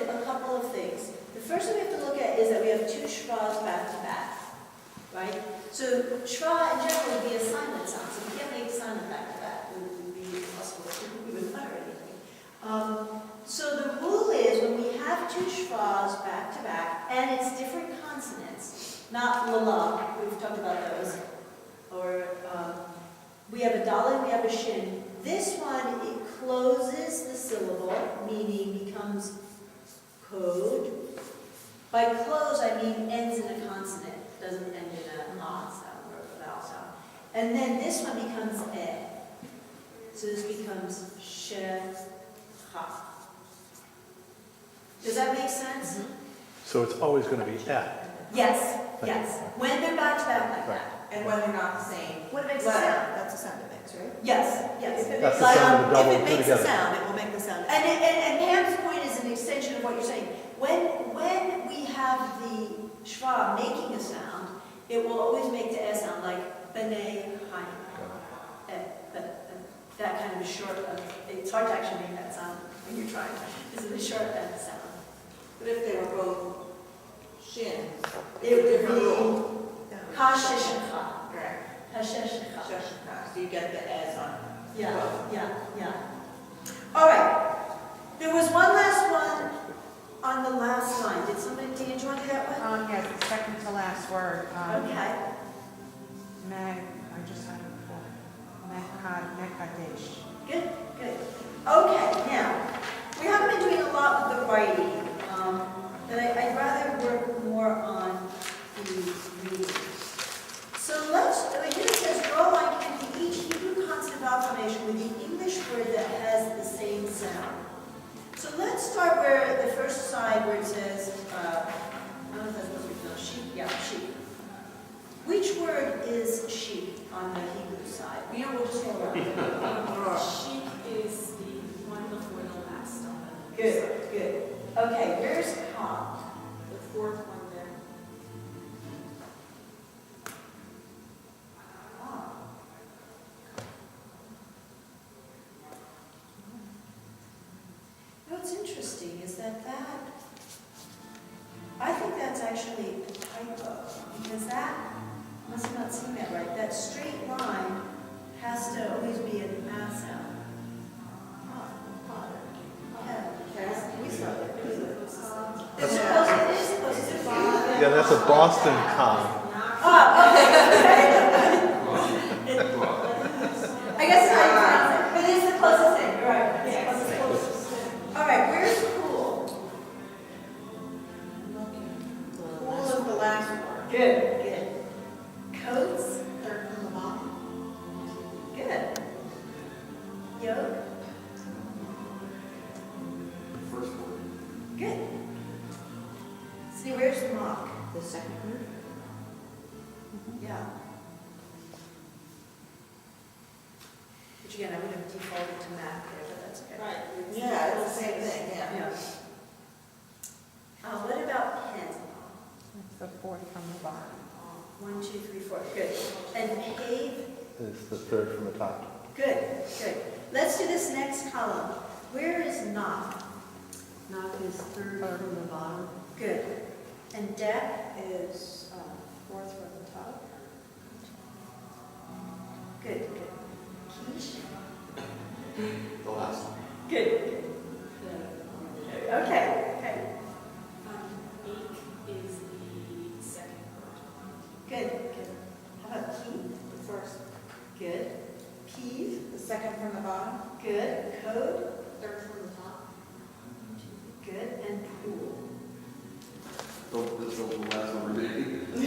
at a couple of things. The first thing we have to look at is that we have two schwas back to back, right? So schwa in general would be a silent sound, so we can't make silent back to back. It would be impossible to even utter anything. So the rule is when we have two schwas back to back, and it's different consonants, not la, we've talked about those, or we have a daled, we have a shin. This one, it closes the syllable, meaning becomes code. By close, I mean ends in a consonant, doesn't end in a ah sound or a vowel sound. And then this one becomes e. So this becomes she, ha. Does that make sense? So it's always going to be eh. Yes, yes. When they're back to back like that. And when they're not the same. What makes a letter. sound? That's a sound it makes, right? Yes, yes. If it That's makes the sound of the double if it makes a together. sound, it will make the sound. And Pam's point is an extension of what you're saying. When we have the schwa making a sound, it will always make the S sound like b'nai haim. That kind of a short, it's hard to actually make that sound when you're trying. This is a short sound. But if they were both shins, It would different be rule. ha-sheshecha. Correct. Ha-sheshecha. Sheshika. So you get the S on. Yeah. All right. There was one last one on the last line. Did somebody, do you want to do that one? Yes, the second to last word. Okay. I just had it before. Mekadesh. Good. Okay, now, we haven't been doing a lot with the writing, but I'd rather work more on the reading. So here it says, draw a line connecting each Hebrew consonant vowel combination with the English word that has the same sound. So let's start where the first side where it says, I don't know if that's supposed to be sheep. Yeah, sheep. Which word is sheep on the Hebrew side? We'll just go around. Sheep is the one before the last on the Good. Okay, where's ka? the fourth one there. What's interesting is that I think that's actually a typo, because that, must have not seen that right, that straight line has to always be an ah sound. Yeah. We saw it. It's supposed to, it is supposed to be. Yeah, that's a Boston con. I guess I pronounce it, but it's the closest thing, you're right. Yeah, it's the closest. All right, where's cool? Cool is the last word. Good. Coats? Third from the bottom. Good. Yoke? First word. Good. See, where's mock? The second word. Yeah. Which again, I would have defaulted to math there, but that's okay. Right. Yeah, it's the same thing, yeah. Yeah. What about pen? It's the fourth from the bottom. 1, 2, 3, 4. Good. And pave? It's the third from the top. Good. Let's do this next column. Where is knock? Knock is third from the bottom. Good. And deck? Is fourth from the top. Good. Quiche? The last one. Good. Okay. Ache is the second word. Good. How about key? The first. Good. Peeve? The second from the bottom. Good. Code? Third from the top. Good. And pool? That's the last one remaining. And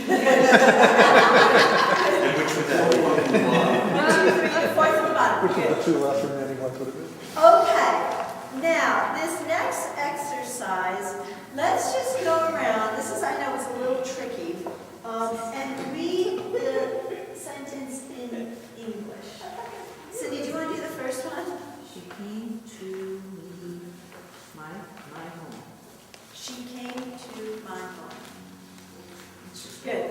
which would that be? 1, 2, 3, the fourth from the bottom. Which Good. of the two last remaining ones would it be? Okay, now this next exercise, let's just go around. This is, I know it's a little tricky, and read the sentence in English. Cindy, do you want to do the first one? She came to me, my home. She came to my home. Good.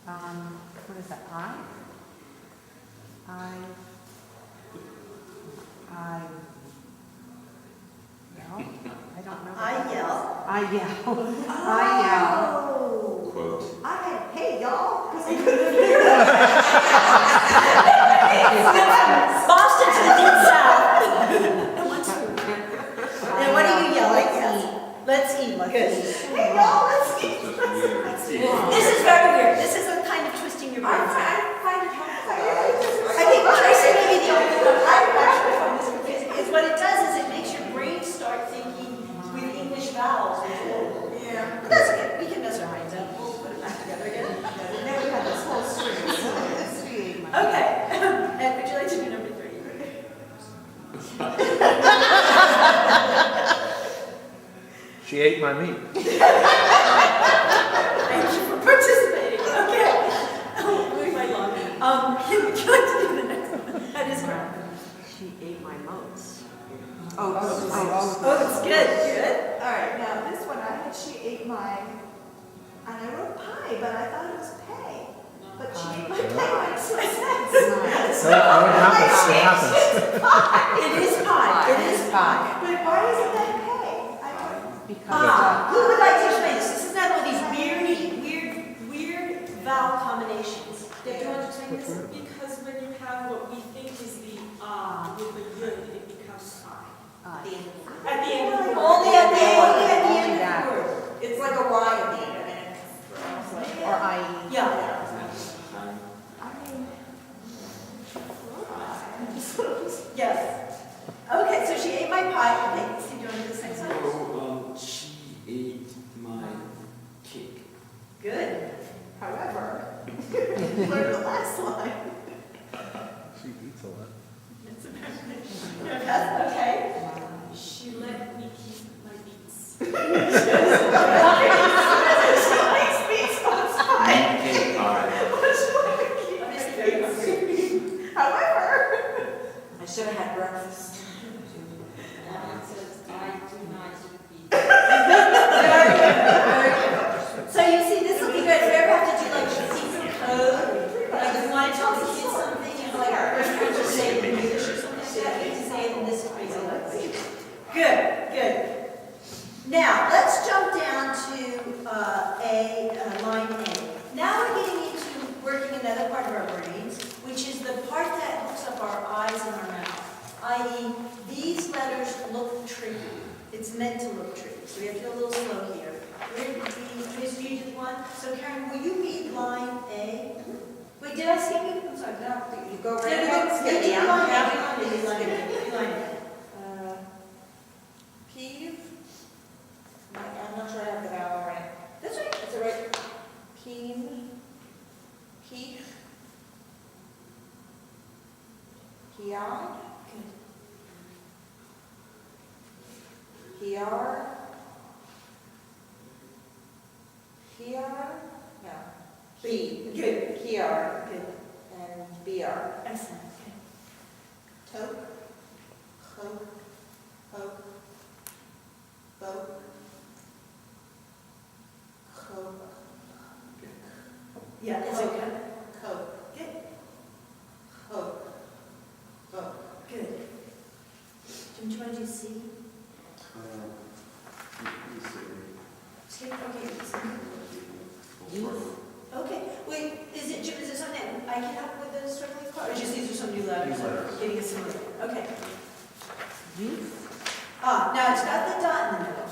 What is that? No, I don't know. I yell. I yell. I yell. Oh, Quote. I had, hey, y'all, 'cause I Boston to the deep south. And what are you yelling? Let's eat. Good. hey, y'all, let's It's just weird. This is very weird. This is a kind of twisting your brain. I find it helpful. I think Tracy may be the only one I actually find this confusing. Is what it does is it makes your brain start thinking with English vowels. Yeah. But that's okay. We can mess our minds up. We'll put it back together again. And then we had this whole string. Okay. And would you like to do number 3? She ate my meat. Thank you for participating. Okay. Moving right along. Can we go to the next one? That is correct. She ate my moats. Oh, that's good. Good. All right, now this one, I had she ate my, and I wrote pie, but I thought it was pay. But she ate my pie, makes no sense. So it happens, it happens. It is pie. It is pie. But why isn't that pay? I don't. Because, Who would like to explain this? This is not one of these weird vowel combinations. Deb, do you want to explain this? Because when you have what we think is the with the yud, it becomes I. At the end of the word. Only at the end of that. the word. It's like a Y at the end, I mean, it's almost like. or I. Yeah. I mean. Yes. Okay, so she ate my pie. Okay, Steve, do you want to do this next one? Oh, she ate my cake. Good. However, learn the last line. She eats a lot. Yes, okay. She let me keep my beats. Cake pie. However, I should have had breakfast. It says, I do not eat beats. So you see, this will be good. If you ever have to do like secret code, like if you want to tell the kids something, and like we're trying to say it in English or something like that, you can say it in this crazy language. Good, good. Now, let's jump down to line A. Now we're getting into working another part of our brains, which is the part that hooks up our eyes and our mouth, i.e. these letters look tricky. It's meant to look tricky, so we have to go a little slow here. Chris, you did one. So Karen, will you read line A? Wait, did I skip you? I'm sorry. No, You go no, right no, ahead, no, skip do down. line A, Yeah. do line A, do line A. Peeve. I'm not sure I have the vowel right. That's right. Is it right? Peen. Peef. Peon. PR. PR. No. B. Good. PR. Good. And BR. Excellent. Okay. Toke. Hoke. Hoke. Boke. Coke. Yeah, it's okay. Coke. Good. Hoke. Boke. Good. Jim, do you want to do C? Skip. Okay. Okay. Wait, is it something that I can help with the struggling part, or just these are some new letters? New letters. Getting a similar. Okay. Youth. Now it's got the dot in the middle.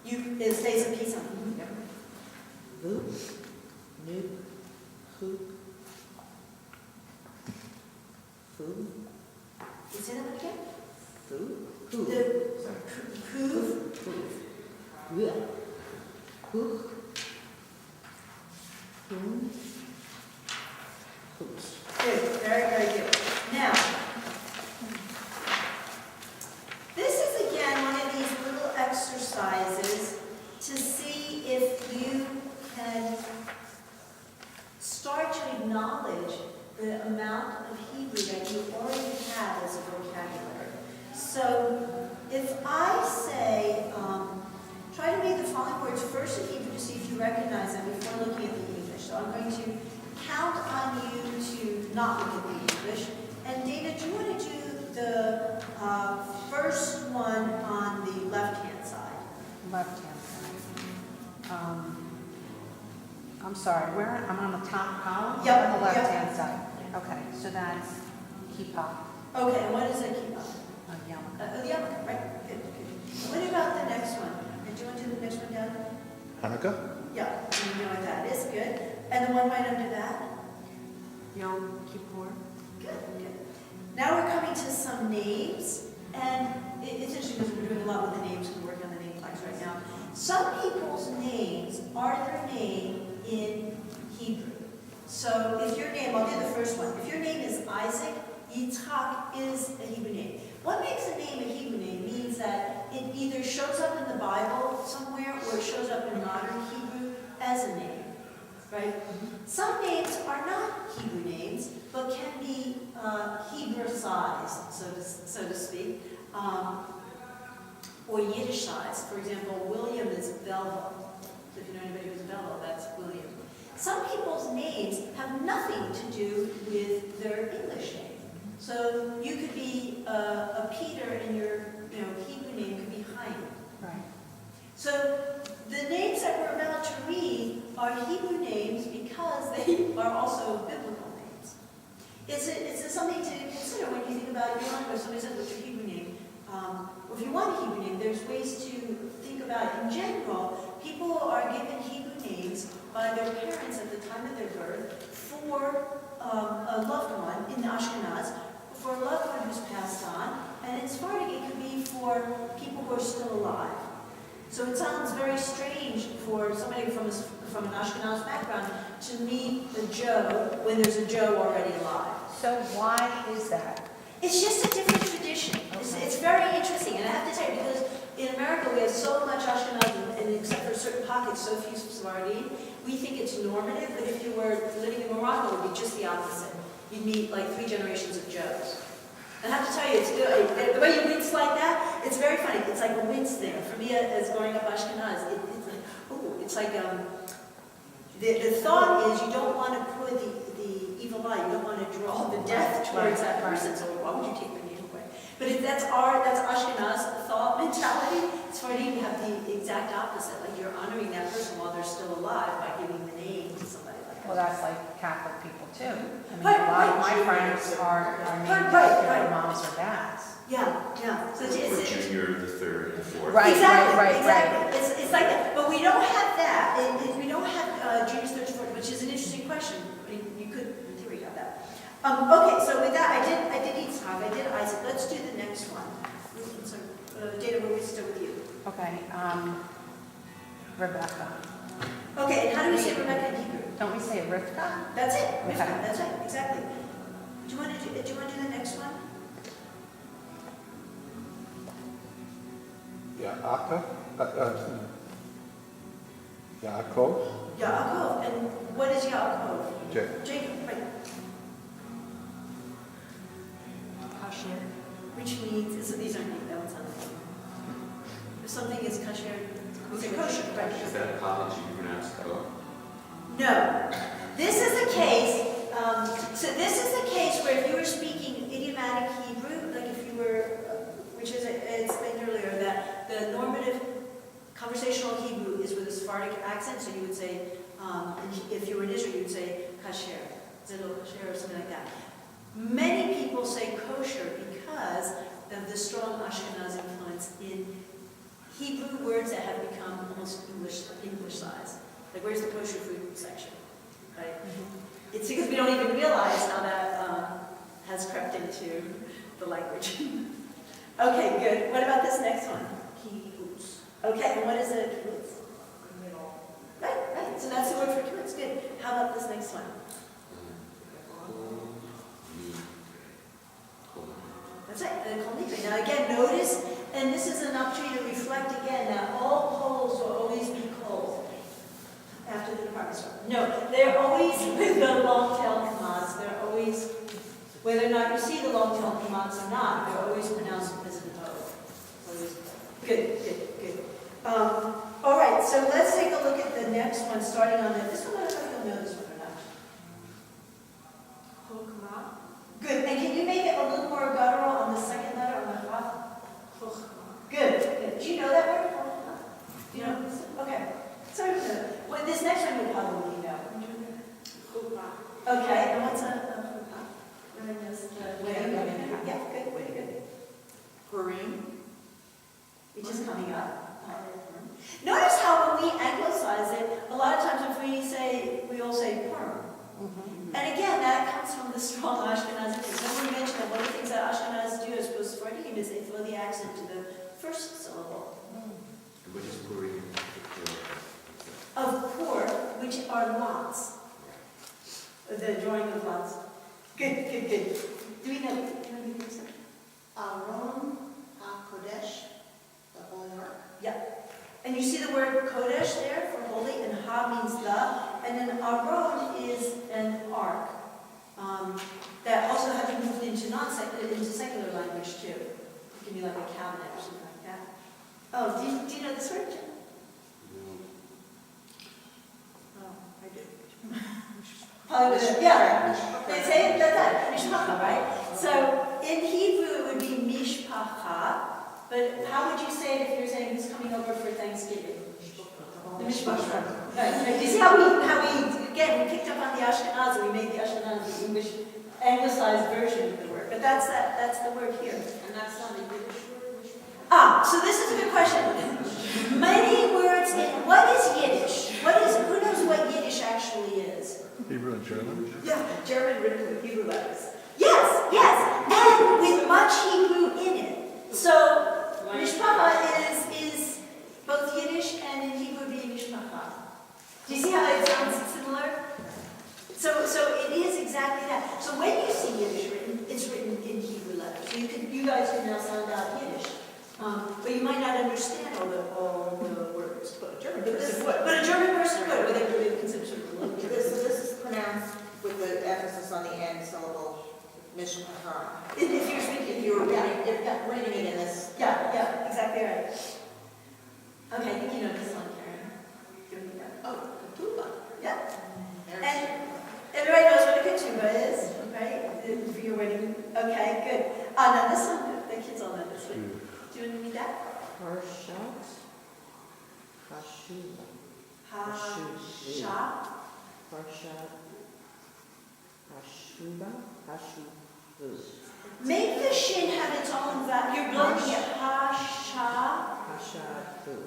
Youth. It stays a piece on. Loop. Noop. Hoop. Food. You say that one again? Food. The Hoof. hoof. Yeah. Hook. Hoon. Hoops. Good. Very, very good. Now, this is again one of these little exercises to see if you can start to acknowledge the amount of Hebrew that you already have as a vocabulary. So if I say, try to read the following words first in Hebrew to see if you recognize them before looking at the English. So I'm going to count on you to not look at the English. And Dana, do you want to do the first one on the left-hand side. Left-hand side. I'm sorry, where, I'm on the top column? Yep, On the yep. left-hand side. Okay, so that's kippah, Okay, and what is a kippah? yarmulke. Yeah, right, good, good. What about the next one? And do you want to do the next one down? Hanukkah? Yeah, you know what that is, good. And the one right under that? Yom Kippur. Good, good. Now we're coming to some names, and it's interesting because we're doing a lot with the names, we're working on the name flags right now. Some people's names are their name in Hebrew. So if your name, I'll do the first one. If your name is Isaac, Yitzhak is a Hebrew name. What makes a name a Hebrew name means that it either shows up in the Bible somewhere or it shows up in modern Hebrew as a name, right? Some names are not Hebrew names, but can be Hebraicized, so to speak, or Yiddishized. For example, William is Belva. So if you know anybody who's Belva, that's William. Some people's names have nothing to do with their English name. So you could be a Peter and your Hebrew name could be Chaim. Right. So the names that we're about to read are Hebrew names because they are also biblical names. It's something to consider when you think about your own, or somebody says, what's your Hebrew name? Or if you want a Hebrew name, there's ways to think about it. In general, people are given Hebrew names by their parents at the time of their birth for a loved one in Ashkenaz, for a loved one who's passed on, and in Sephardic it could be for people who are still alive. So it sounds very strange for somebody from an Ashkenaz background to meet a Joe when there's a Joe already alive. So why is that? It's just a different tradition. It's very interesting, and I have to tell you, because in America we have so much Ashkenaz, and except for certain pockets, so few Sephardi, we think it's normative, but if you were living in Morocco, it would be just the opposite. You'd meet like 3 generations of Joes. And I have to tell you, it's good. The way you wince like that, it's very funny. It's like a wince thing. For me, as growing up Ashkenaz, it's like, oh, it's like, the thought is you don't want to put the evil eye, you don't want to draw the death towards that person, so why would you take their name away? But if that's Ashkenaz thought mentality, it's for you to have the exact opposite. Like you're honoring that person while they're still alive by giving the name to somebody like that. Well, that's like Catholic people too. I mean, Right, a lot of right. my friends are named Right, after right. their moms or dads. Yeah. So Or junior, the third, the fourth. Right. Exactly. It's like that. But we don't have that. We don't have juniors, thirds, fourths, which is an interesting question. I mean, you could, in theory, have that. Okay, so with that, I did Yitzhak, I did Isaac. Let's do the next one. So, Dana, we'll start with you. Okay, Rebecca. Okay, and how do we say Rebecca in Hebrew? Don't we say Rivka? That's it. Okay. That's right. Exactly. Do you want to do the next one? Yaakov? Yaakov? Yaakov. And what is Yaakov? Jacob. Jacob, right. Kasher. Which means, these aren't named, that one's not named. If something is kasher, it's a kosher, right? Is that a college you pronounce Co? No. This is a case, so this is the case where if you were speaking idiomatic Hebrew, like if you were, which is, I explained earlier, that the normative conversational Hebrew is with a Sephardic accent, so you would say, if you were in Israel, you would say kasher, zedel kasher, or something like that. Many people say kosher because of the strong Ashkenaz influence in Hebrew words that have become almost English-sized. Like, where's the kosher food section? Right? It's because we don't even realize how that has crept into the language. Okay, good. What about this next one? Kibbutz. Okay, and what is a kibbutz? Right. So that's the word for kibbutz. Good. How about this next one? That's right, the Kol Nidre. Now again, notice, and this is an opportunity to reflect again, that all kols will always be kols after the department store. No, they're always with the long-tailed kamaz. They're always, whether or not you see the long-tailed kamaz or not, they're always pronounced as a always. Good. All right, so let's take a look at the next one, starting on this one. I don't know if you'll know this one or not. Chokmah. Good, and can you make it a little more guttural on the second cream is they throw the accent to the first syllable And what is Purim? of pour, which are lots. The drawing of lots. Good, good, good. Do we know anything else? Aron HaKodesh, the Holy Ark. Yeah. And you see the word Kodesh there for holy, and Ha means the, and then Aron is an ark. That also have been moved into into secular language too. It can be like a cabinet or something like that. Oh, do you know this word, Jim? Oh, I do. Probably would, yeah. They say it, that's mishpacha, right? So in Hebrew it would be mishpacha, but how would you say it if you're saying who's coming over for Thanksgiving? The mishpacha. Right. You see how we again we picked up on the Ashkenaz and we made the Ashkenaz the English anglicized version of the word, but that's the word here. And that's not a Yiddish word? So this is a good question. Many words in what is Yiddish? Who knows what Yiddish actually is? Hebrew and German? Yeah, German written with Hebrew letters. Yes, and with much Hebrew in it. So mishpacha is both Yiddish and in Hebrew be mishpacha. Do you see how it sounds similar? So it is exactly that. So when you see Yiddish written, it's written in Hebrew letters. So you guys can now sound out Yiddish, but you might not understand all the words. But a German person would. But a German person would, or they would consider it a little bit. So this is pronounced with the emphasis on the end syllable, mishpacha. If you're speaking, If you were reading it in this. Yeah, exactly right. Okay, I think you know this one, Karen. Give me that. Oh, ketubah. Yeah. There's- And everybody knows what a ketubah is, right? For your wedding. Okay, good. Now this one, the kids all know this one. Do you want to read that? Parshat Hashuba. Ha-sha. Parshat Hashuba. Hashubu. Make the shin have its own vowel. You're blowing it. Ha-sha. Hashabu.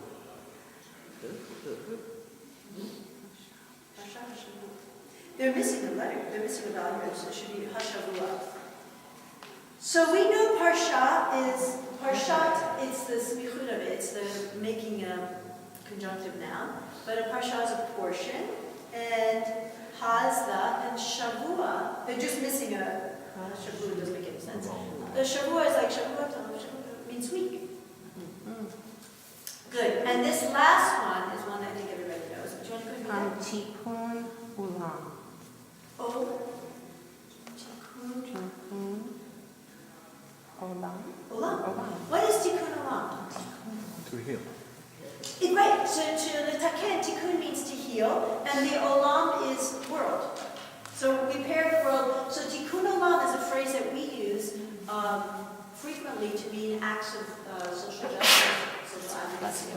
They're missing a letter. They're missing a vowel here, so it should be hashavua. So we know parshat is parshat. It's the smichut of it. It's the making a conjunctive noun. But a parsha is a portion, and hazda and shavua. They're just missing a shavua. Doesn't make any sense. The shavua is like shavuot. Shavuot means week. Good. And this last one is one I think everybody knows. Do you want to go ahead? Tikkun Ulam. Oh. Tikkun Olam. Olam. What is tikkun olam? To heal. Right, to letaken, tikkun means to heal, and the olam is world. So we pair the world. So tikkun olam is a phrase that we use frequently to mean acts of social justice, social advocacy.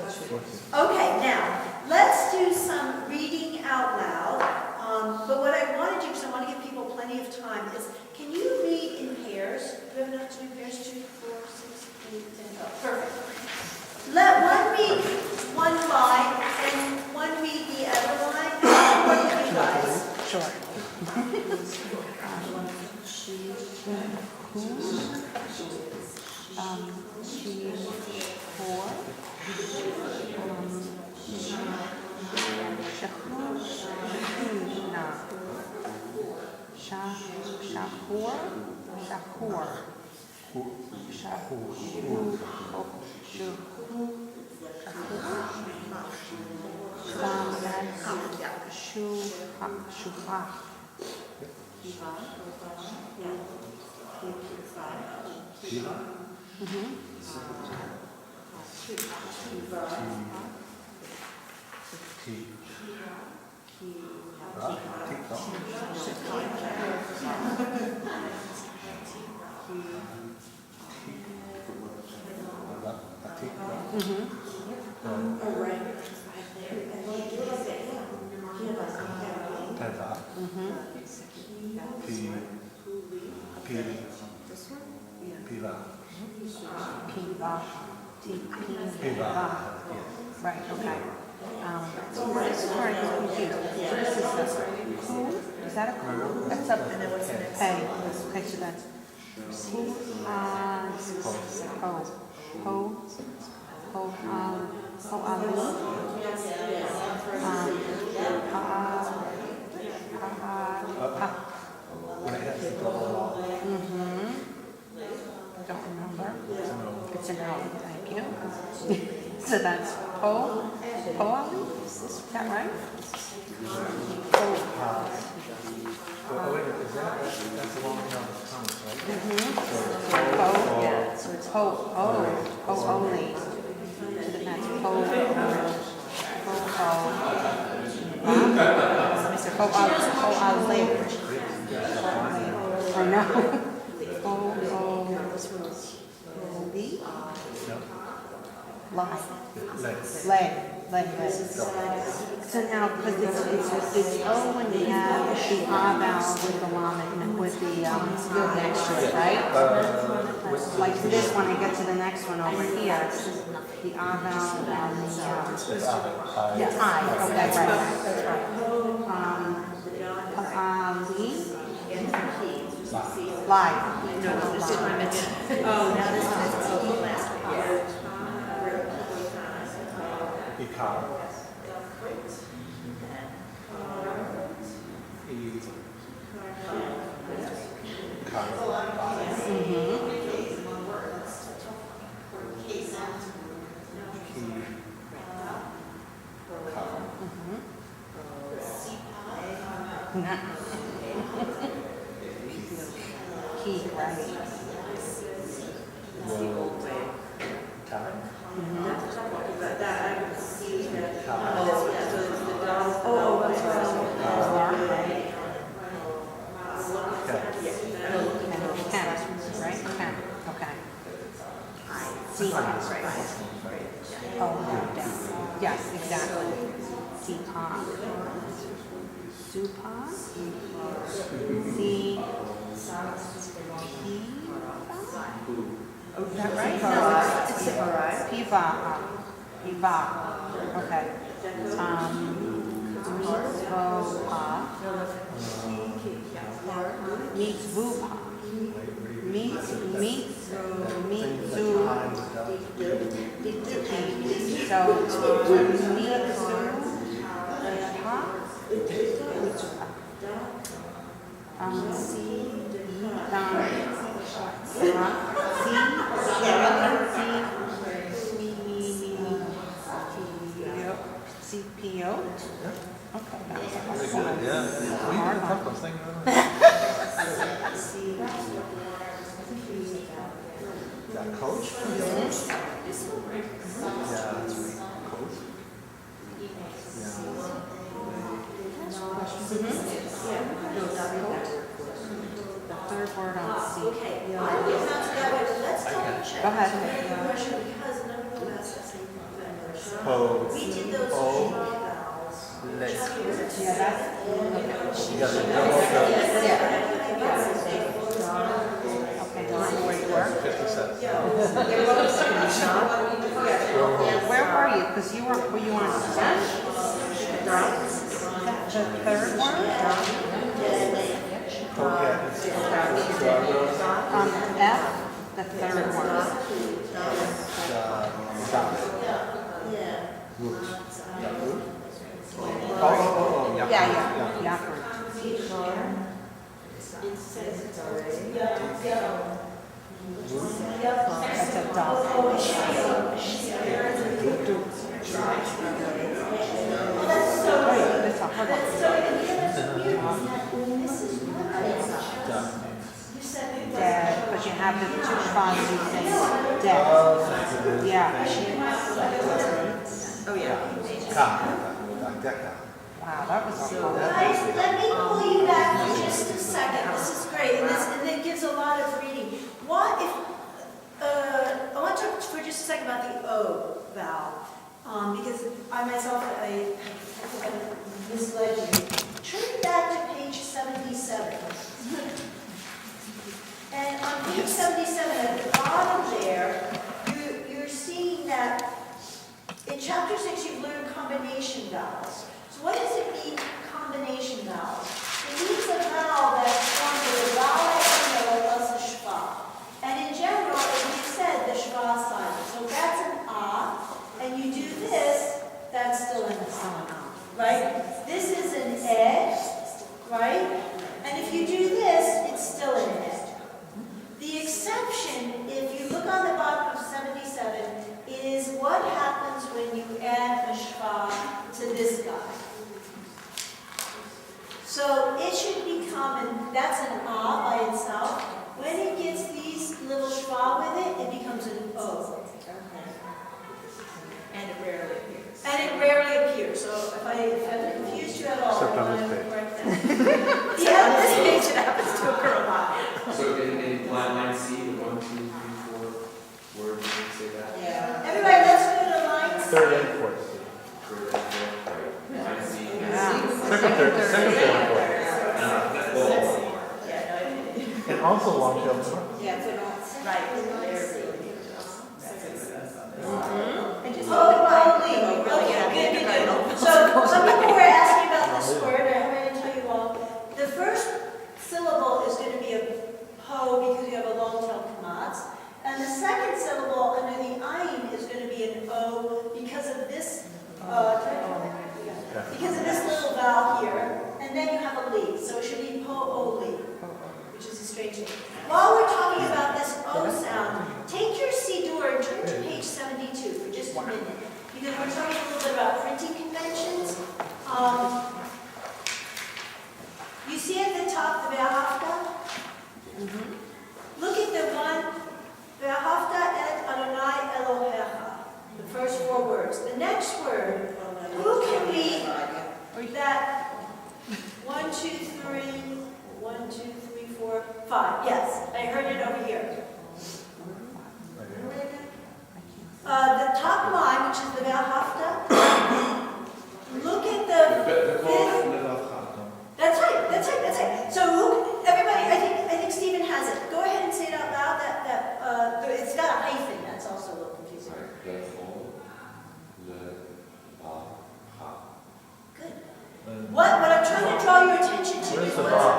Okay, now let's do some reading out loud. But what I want to do, because I want to give people plenty of time, is can you read in pairs? Do we have enough to do pairs? 2, 4, 6, 8, 10, 12. Perfect. Let one read one line and one read the other line. What do you guys? Sure. Right, okay. Sorry, I'm confused. So this is the coon? Is that a coon? That's a pay. Okay, so that's When it has the double Don't remember. no. It's an O, thank you. So that's Po, Poali? Is that right? Oh, wait, is that's the one thing on the comments, right? Po, yeah, so it's Po, only. So then that's Po, I know. Leg. So now, because it's O when you have the R vowel with the llama and with the yod next to it, right? Like this one, I get to the next one over here, the R vowel and the I, okay, right, that's right. Live. No, this is what I meant to. Oh, now this one is O, the last one. Ikar. Key, right? Time. Yes, exactly. Teapot. Supa. Is that right? No, it's Piva. Okay. Mitzvupa. CPO? Okay, that's Yeah. We had a couple of things. That coach? Yeah, that's right. Coach. the third word on C. Okay, I think that's that, let's double check. Go ahead. Question, because none of them has that same thing. Po. We did those O. vowels. Yeah, that's, You got the double okay, do you remember where you were? 57. Where were you? Because you were you on set? The third one? F, the third one. Yeah. That's a dog. That's a hard one. Dead, but you have the two spots you say dead. Yeah. Oh, yeah. Wow, that was a hard one. Guys, let me pull you back for just a second. This is great, and it gives a lot of reading. What if, I want to talk for just a second about the O vowel, because I myself, I misled you. Turn back to page 77. And on page 77, at the bottom there, you're seeing that in chapter 6 you've learned combination vowels. So what does it mean, combination vowels? It means a vowel that's formed with a vowel plus a schwa. Also long tail. Yeah, they're not. Right. And just only, okay, good. So some people were asking about this word, I'm going to tell you all. The first syllable is going to be a po because you have a long tail kamatz. And the second syllable under the ayin is going to be an o because of this, little vowel here. And then you have a li, so it should be po-o-li, which is a strange thing. While we're talking about this O sound, take your Siddur and turn to page 72 for just a minute, because we're talking a little bit about printing conventions. You see at the top the Ve'ahavta? Look at the one, Ve'ahavta et Adonai Elohecha, the first 4 words. The next word, who can read that? 1, 2, 3, 1, 2, 3, 4, 5. Yes, I heard it over here. The top line, which is the Ve'ahavta, look at the fifth. That's right. So everybody, I think Stephen has it. Go ahead and say it out loud. It's got a hyphen. That's also a little confusing. Good. What I'm trying to draw your attention to Where's is the what's ba?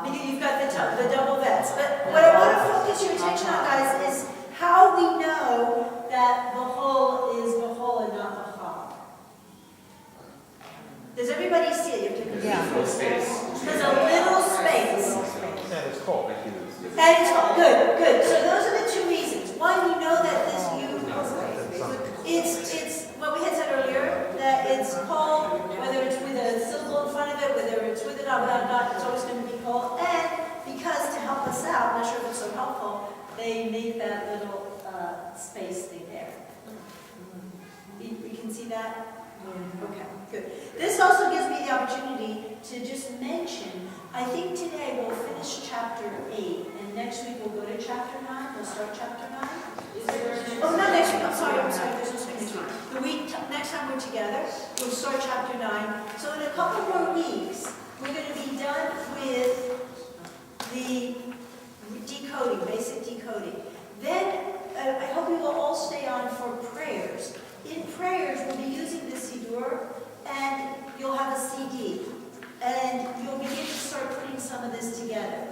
Meaning you've got the double vets. But what I want to focus your attention on, guys, is how we know that the whole is the whole and not the ha. Does everybody see it? You have to Yeah. There's a little space. And it's cold. And it's called, good. So those are the 2 reasons. One, you know that this it's what we had said earlier, that it's called, whether it's with a syllable in front of it, whether it's with a dot, without a dot, it's always going to be called. And because to help us out, I'm not sure if it's so helpful, they make that little space thing there. We can see that? Okay, good. This also gives me the opportunity to just mention, I think today we'll finish chapter 8, and next week we'll go to chapter 9. We'll start chapter 9. Oh, not next week. I'm sorry. There's no swing next week. The week next time we're together, we'll start chapter 9. So in a couple more weeks, we're going to be done with the decoding, basic decoding. Then I hope you will all stay on for prayers. In prayers, we'll be using the Siddur, and you'll have a CD, and you'll begin to start putting some of this together.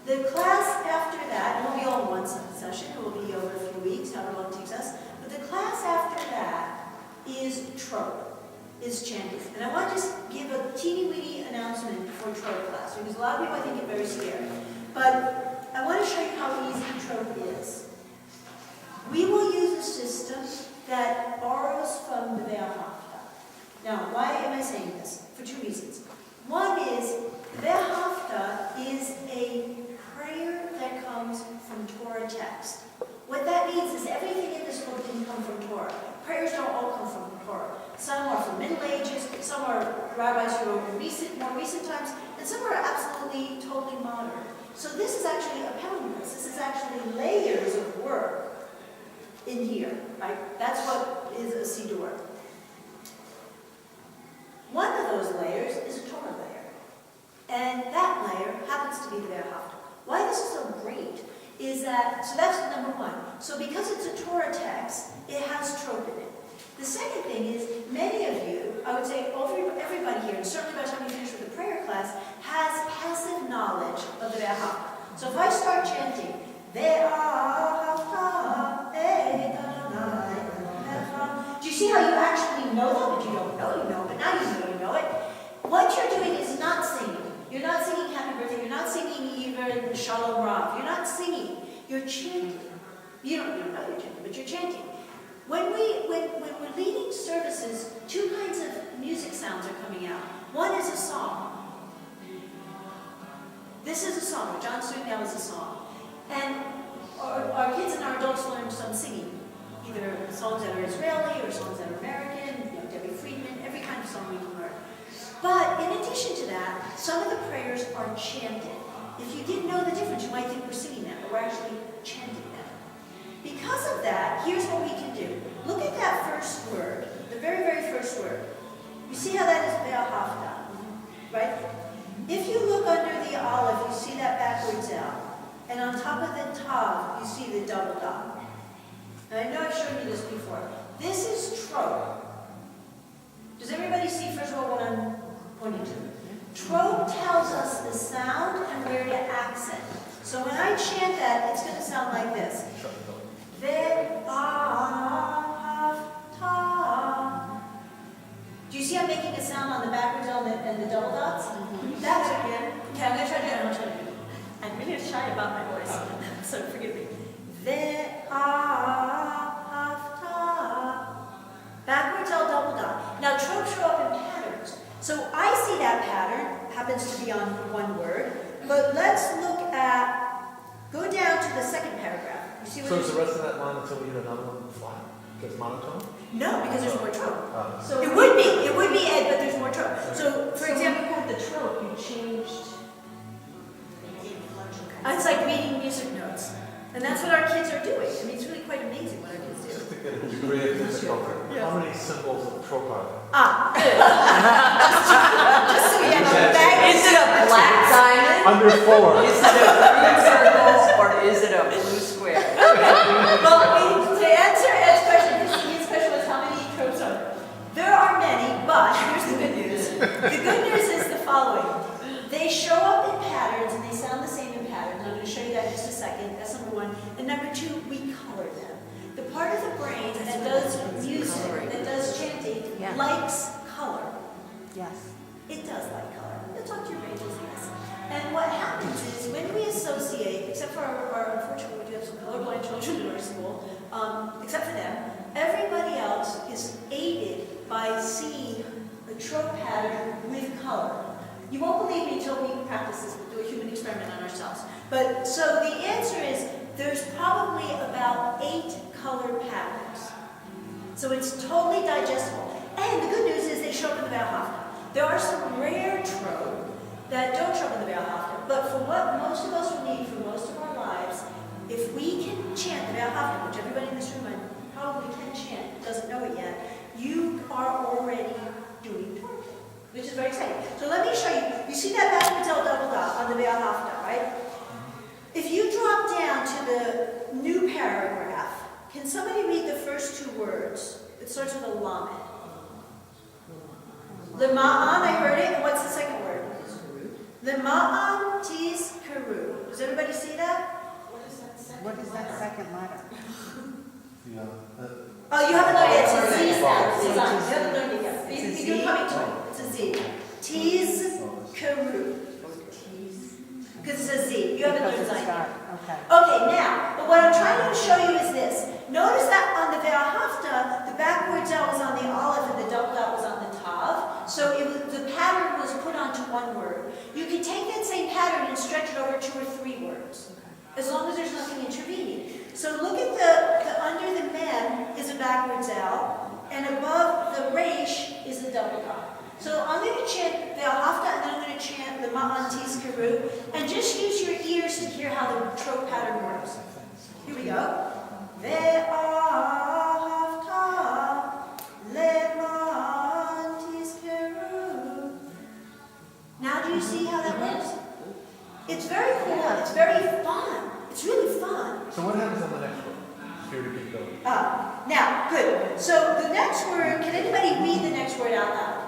The class after that, it won't be all in one session, it will be over a few weeks, however long it takes us, but the class after that is trope, is chanting. And I want to just give a teeny-weeny announcement for trope class, because a lot of people I think get very scared. But I want to show you how easy trope is. We will use a system that borrows from the Ve'ahavta. Now, why am I saying this? For 2 reasons. One is, Ve'ahavta is a prayer that comes from Torah text. What that means is everything in this book didn't come from Torah. Prayers don't all come from Torah. Some are from Middle Ages, some are rabbis who wrote in more recent times, and some are absolutely totally modern. So this is actually a poundless. This is actually layers of work in here, right? That's what is a Siddur. One of those layers is a Torah layer. And that layer happens to be the Ve'ahavta. Why this is so great is that, so that's number 1. So because it's a Torah text, it has trope in it. The second thing is, many of you, I would say everybody here, and certainly by the time you finish with the prayer class, has passive knowledge of the Ve'ahavta. So if I start chanting, Ve'ahavta, do you see how you actually know that, but you don't know you know, but now you know it? What you're doing is not singing. You're not singing Happy Birthday. You're not singing even Shalom Rav. You're not singing. You're chanting. You don't know you're chanting, but you're chanting. When we're leading services, 2 kinds of music sounds are coming out. One is a song. This is a song. What John's doing now is a song. And our kids and our adults learn some singing. Either songs that are Israeli or songs that are American, Debbie Friedman, every kind of song we can learn. But in addition to that, some of the prayers are chanted. If you didn't know the difference, you might think we're singing them, but we're actually chanting them. Because of that, here's what we can do. Look at that first word, the very, very first word. You see how that is Ve'ahavta, right? and on top of the tav, you see the double dot. And I know I've shown you this before. This is trope. Does everybody see, first of all, what I'm pointing to? Trope tells us the sound and where to accent. So when I chant that, it's going to sound like this. Do you see I'm making a sound on the backwards L and the double dots? That's again. Okay, I'm going to try to do it. I'm trying to do it. I'm really shy about my voice, so forgive me. Backwards L double dot. Now tropes show up in patterns. So I see that pattern, happens to be on one word, but let's look at, go down to the second paragraph. You see what So is the rest of that line until we hit another one flat? Because monotone? No, because there's more trope. So It would be Ed, but there's more trope. So, for example, you had the trope, you changed. it's like reading music notes. And that's what our kids are doing. I mean, it's really quite amazing what our kids do. Just to get a degree of difficulty. How many symbols of trope are there? Good. Just so you have a bag. Is it a black diamond? Under 4. Is it a green circle or is it a blue square? Well, to answer Ed's question, his question was how many tropes are there? There are many, but here's the good news. The good news is the following. They show up in patterns and they sound the same in patterns. I'm going to show you that in just a second. That's number one. And number two, we color them. The part of the brain that does music, that does chanting, Yeah. likes color. Yes. It does like color. You'll talk to your brain just this. And what happens is when we associate, except for our unfortunately, we do have some colorblind children in our school, except for them, everybody else is aided by seeing a trope pattern with color. You won't believe me until we practice this. We'll do a human experiment on ourselves. But so the answer is there's probably about 8 color patterns. So it's totally digestible. And the good news is they show up in the Bauhafen. There are some rare trope that don't show up in the Bauhafen, but for what most of us will need for most of our lives, if we can chant the Bauhafen, which everybody in this room probably can chant, doesn't know it yet, you are already doing trope, which is very exciting. So let me show you. You see that backwards L double dot on the Bauhafen, right? If you drop down to the new paragraph, can somebody read the first 2 words? It starts with a lamed. Lema'an, I heard it. And what's the second word? Lema'an tis karu. Does everybody see that? What is that second letter? Oh, you haven't learned it. It's a Z sound. You haven't learned it yet. You're coming to it. It's a Z. Tis karu. Because it's a Z. You haven't learned Because it's Zion. got, okay. Okay, now, but what I'm trying to show you is this. Notice that on the Bauhafen, the backwards L was on the Aleph and the double dot was on the Tav. So the pattern was put onto one word. You can take that same pattern and stretch it over 2 or 3 words, as long as there's nothing intervening. So look at the under the mem is a backwards L, and above the resh is a double dot. So I'm going to chant Bauhafen, and then I'm going to chant the Ma'an Tis Karu, and just use your ears to hear how the trope pattern works. Here we go. Ve'ahavta le'ma'an tis karu. Now do you see how that works? It's very cool. It's very fun. It's really fun. So what happens on the next one? Here to keep going. Now, good. So the next word, can anybody read the next word out loud?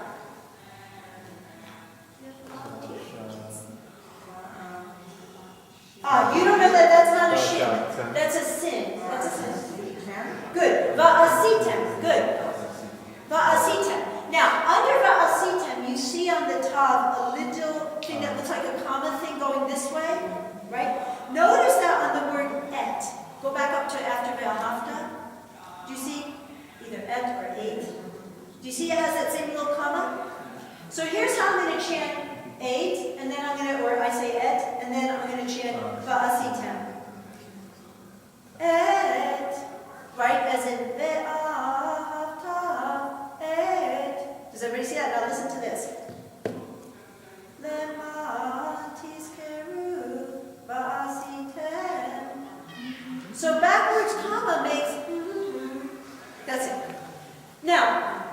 You don't know that that's not a shin. That's a sin. That's a sin. Good. Va'asitem. Good. Va'asitem. Now, under va'asitem, you see on the top a little thing that looks like a comma thing going this way, right? Notice that on the word et. Go back up to after Bauhafen. Do you see? Either et or eight. Do you see it has that same little comma? So here's how I'm going to chant 8, and then I'm going to, or I say et, and then I'm going to chant va'asitem. Et, right, as in ve'ahavta, et. Does everybody see that? Now listen to this. Lema'an tizkeru va'asitem. So backwards comma makes, that's it. Now,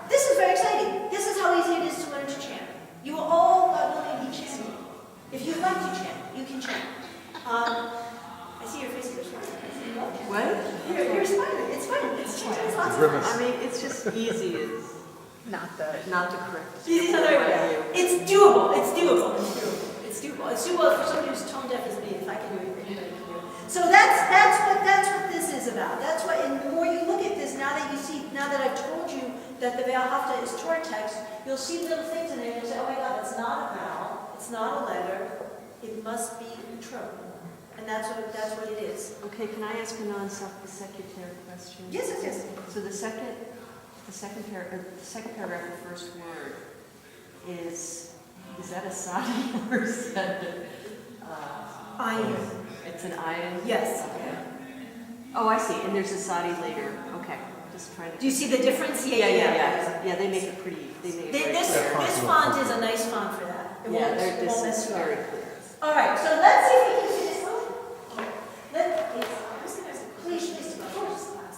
this is very exciting. This is how easy it is to learn to chant. You will all, God willing, be chanting. If you like to chant, you can chant. What? You're smiling, it's fine, it's lots of Grimace. I mean, it's just easy is not the correct. Easy is another way. It's doable, it's doable, it's doable, it's doable. It's doable for somebody who's tone deaf as me, if I can do it, anybody can do it. So that's what this is about. That's what, and the more you look at this, now that I've told you that the Ve'ahavta is Torah text, you'll see little things in there, and you'll say, oh my God, it's not a vowel, it's not a letter, it must be true. And that's what it is. Okay, can I ask a non-secretary question? Yes. So the second paragraph, the first word is that a sadi or is that Ayin. it's an ayin? Yes. Okay. Oh, I see, and there's a sadi later. Okay, just trying to. Do you see the difference? Yeah, they make it pretty, they make it very This clear. font is a nice font for that. It Yeah, won't this mess is you up. very clear. All right, so let's see if we can do this. I was gonna ask a Please, question of about course. this class.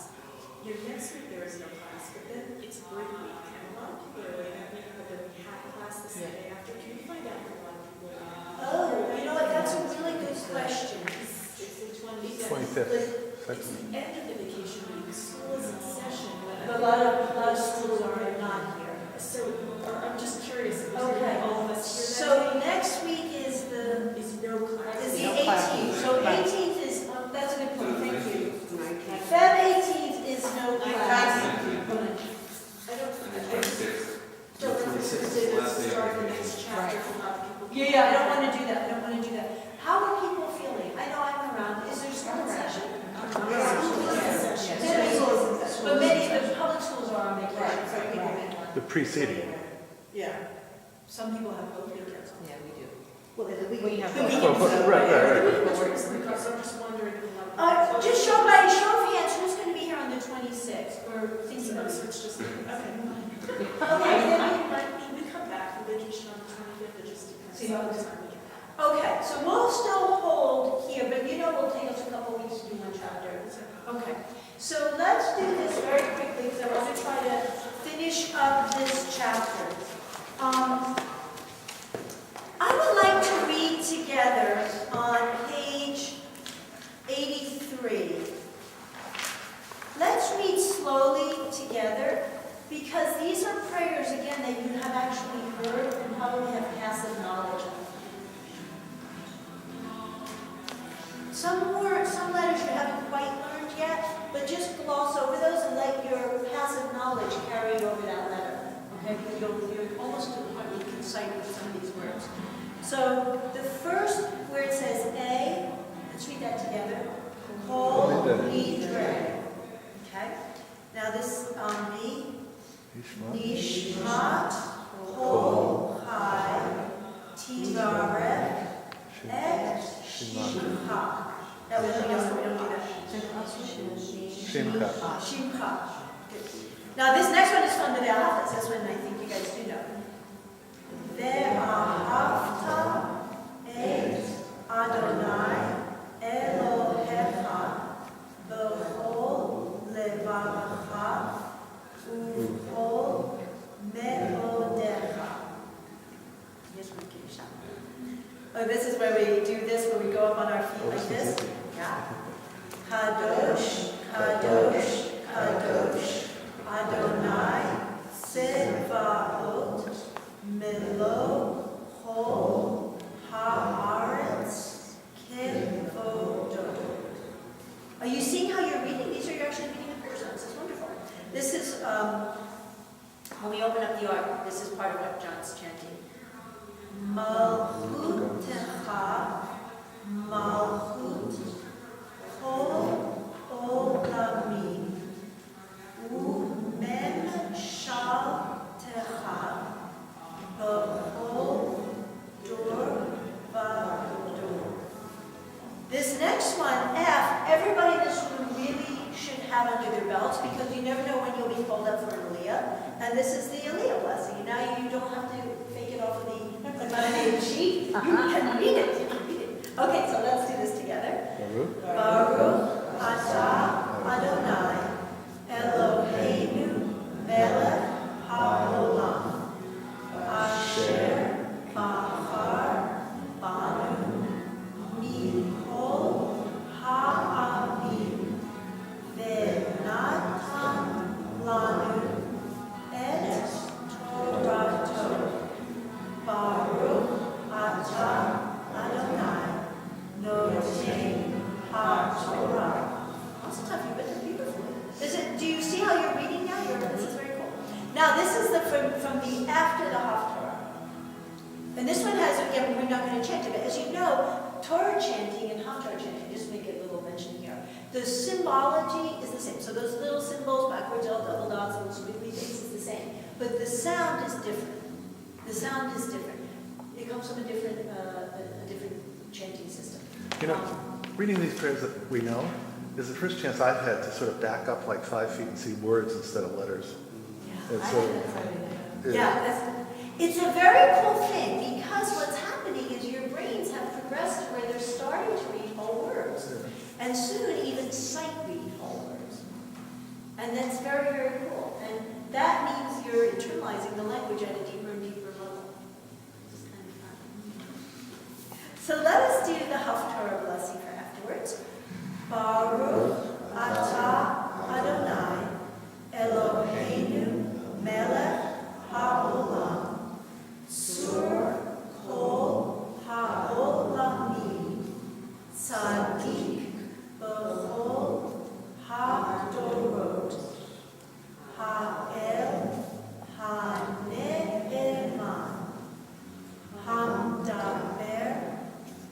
Your next week there is no class, but then it's break week, and a lot of people are like, having had class the Sunday after. Can you find out for a lot of people? Oh, you know what, that's a really good question. It's the 25th. 25th. It's the end of the vacation week, school is in session. A lot of schools are not here. So, I'm just curious, if Okay. all of us here So next week is the no class. the No class. 18th. So 18th is, that's a good point, thank you. Feb 18th is no class. I don't The 26th is the last day of start the vacation. next chapter for a lot of people. Yeah, I don't want to do that, How are people feeling? I know I'm around, is there school in session? But many of the public schools are on vacation, so people may want. The preceding. Yeah. Some people have both weekends. Yeah, we do. Well, the We weekend. have The both. weekends. Right. Because I'm just wondering if a lot of. Just show of hands, who's going to be here on the 26th, or thinking of So it's just, okay. Okay, then We come back from vacation on the 25th, it just depends. See how it on the is. time we get. okay, so we'll still hold here, but we'll take us a couple weeks to do one chapter. Okay, so let's do this very quickly, because I want to try to finish up this chapter. I would like to read together on page 83. Let's read slowly together, because these are prayers, again, that you have actually heard and probably have passive knowledge of. Some letters you haven't quite learned yet, but just gloss over those and let your passive knowledge carry over that letter. Okay, because you're almost to the point where you can cite some of these words. So the first where it says A, let's read that together. Kol Nidre. Okay. Now this on B. Nishmat Kol Chai Tivarech Et Shimcha. That we don't do that. Shimcha. Shimcha. Good. Now this next one is from the Ve'ahavta. This one I think you guys do know. Ve'ahavta et Adonai Elohecha b'chol levavecha u'chol me'odecha. Yes, we can shout. Oh, this is where we do this, where we go up on our feet like this. Yeah. Kadosh, Kadosh, Kadosh, Adonai, Tsevaot, Melo, Chol, Haaretz, Kevodo. Are you seeing how you're reading? These are you're actually reading the prayer zones. It's wonderful. This is when we open up the ark. This is part of what John's chanting. Malchutecha, Malchut, Kol Olamim, U'mem Shaltecha, B'chol Dor V'dor. This next one, F, everybody in this room really should have under their belts, because you never know when you'll be called up for an Aliyah. And this is the Aliyah blessing. Now you don't have to fake it off of the sheet. You can read it. You can read it. Okay, so let's do this together. Baruch atah Adonai Eloheinu melech haolam asher bachar banu mikol ha'amim Do you see how you're reading now? This is very cool. Now this is from the after the Haftarah. And this one has, again, we're not going to chant it, but as you know, Torah chanting and Haftarah chanting, just make a little mention here. The symbology is the same. So those little symbols, backwards L, double dots, those wiggly things is the same. But the sound is different. The sound is different. It comes from a different chanting system. You know, reading these prayers that we know is the first chance I've had to sort of back up like 5 feet and see words instead of letters. Yeah, And so, it's a very cool thing because what's happening is your brains have progressed to where they're starting to read whole words. yeah. And soon even sight read whole words. And that's very, very cool. And that means you're internalizing the language at a deeper and deeper level. Which is kind of fun. So let us do the Haftarah blessing for afterwards. Baruch atah Adonai Eloheinu melech haolam sur kol haolamim tzadik b'chol hadorot ha'el ha'ne'eman hamdaber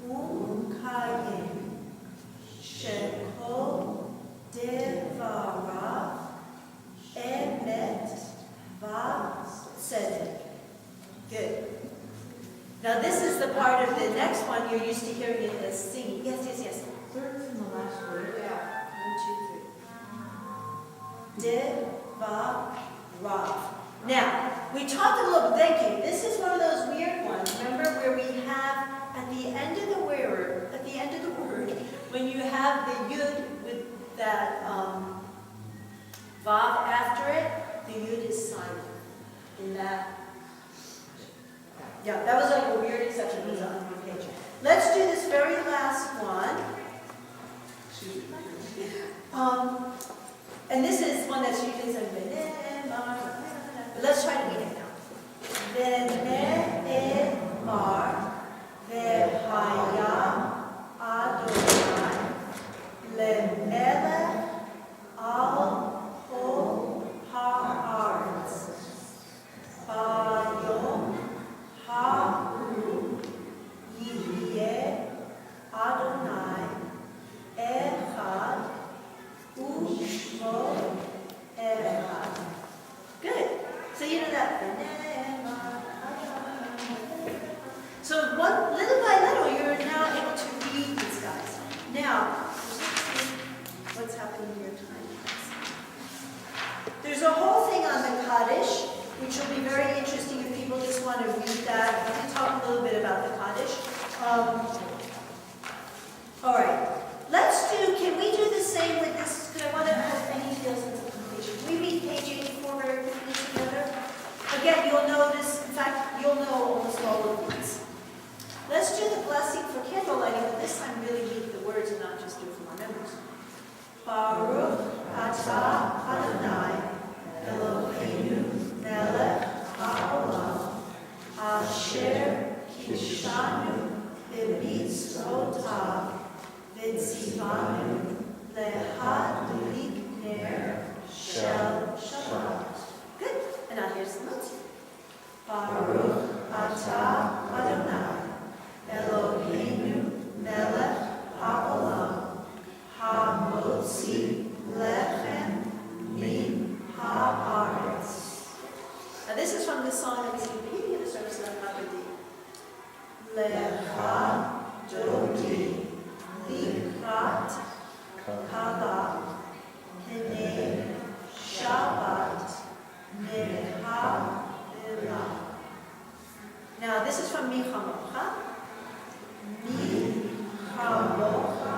u'kayim shekol devarav emet v'tzedek. Good. Now this is the part of the next one you're used to hearing it as singing. Yes, yes, yes. Third from the last word. Yeah. 1, 2, 3. Devarav. Now, we talked a little bit, thank you. This is one of those weird ones, remember, where we have at the end of the word, when you have the yud with that vav after it, the yud is silent. In that, yeah, that was like a weird exception. It was on the page. Let's do this very last one. And this is one that's usually said, but let's try to read it now. Ve'ne'emar ve'haya Adonai le'melech al kol ha'aretz b'yom ha'hu yihyeh Adonai echad u'shmo echad. Good. So you know that. So one little by little, you're now able to read these guys. Now, what's happening in your time? There's a whole thing on the Kaddish, which will be very interesting if people just want to read that. We can talk a little bit about the Kaddish. All right. Can we do the same with this? Because I want to have any feel sense of completion. Can we read page 84 very quickly together? Again, you'll notice, in fact, you'll know almost all of these. Let's do the blessing for candle lighting, but this time really read the words and not just do it from our memories. Baruch atah Adonai Eloheinu melech haolam asher kishanu b'mitzvotav v'tzivanu lehadlik ner shel Shabbat. Good. And now here's the notes. Baruch atah Adonai Eloheinu melech haolam hamotzi lechem min haaretz. Now this is from the song that was in the beginning of the service that I'm not going to do. Lecha dodi likrat kala hene Shabbat necha elah. Now this is from Michamocha. Michamocha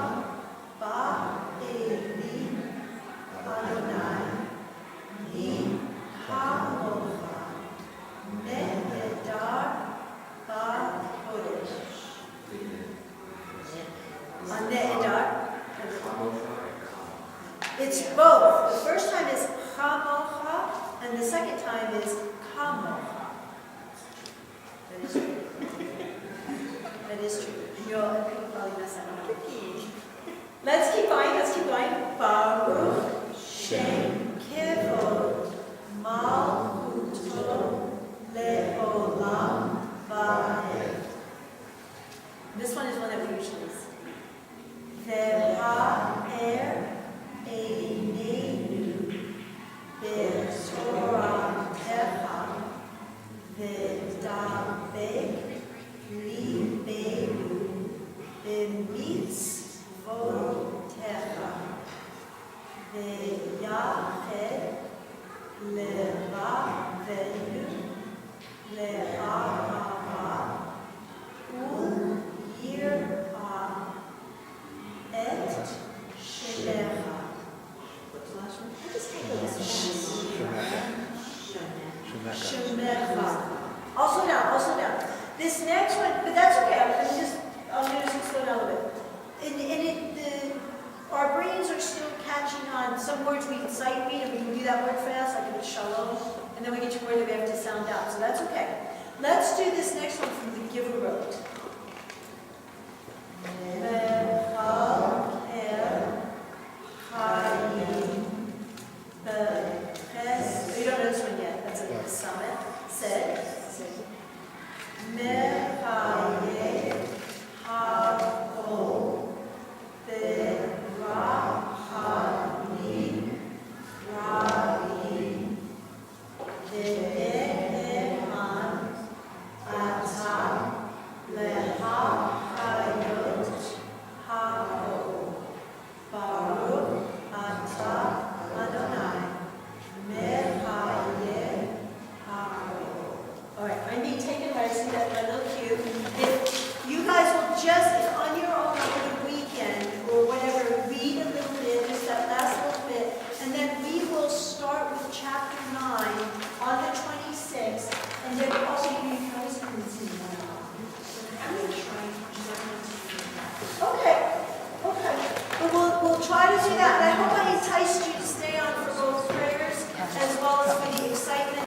ba'eli Adonai Michamocha ne'edar ba'kodesh. Ne'edar. It's both. The first time is chamocha, and the second time is kamocha. That is true. That is true. People probably mess that up. Let's keep going. Baruch Shem Kevod Malchuto Le'olam Va'ed. This one is one that we usually see. Ve'ha'er Eineinu Be'toratecha Ve'dabek Libeinu B'mitzvotecha Ve'yached Levavenu Le'ahava U'yir'ah Et Shelecha. What's the last one? I just can't go this fast. Shemecha. Also down. This next one, but that's okay, I'm gonna just slow down a little bit. Our brains are still catching on. Some words we can sight read and we can do that word fast, like in shalom, and then we get to a word that we have to sound out, so that's okay. Let's do this next one from the Giver wrote. You don't know this one yet. That's a summit. Said. Mechaye Havo Berachani Ravi Ve'eman Ata Lehachayot Havo Baruch Ata Adonai Mechaye Havo. All right, I'm being taken right. I see that my little cue. If you guys will just,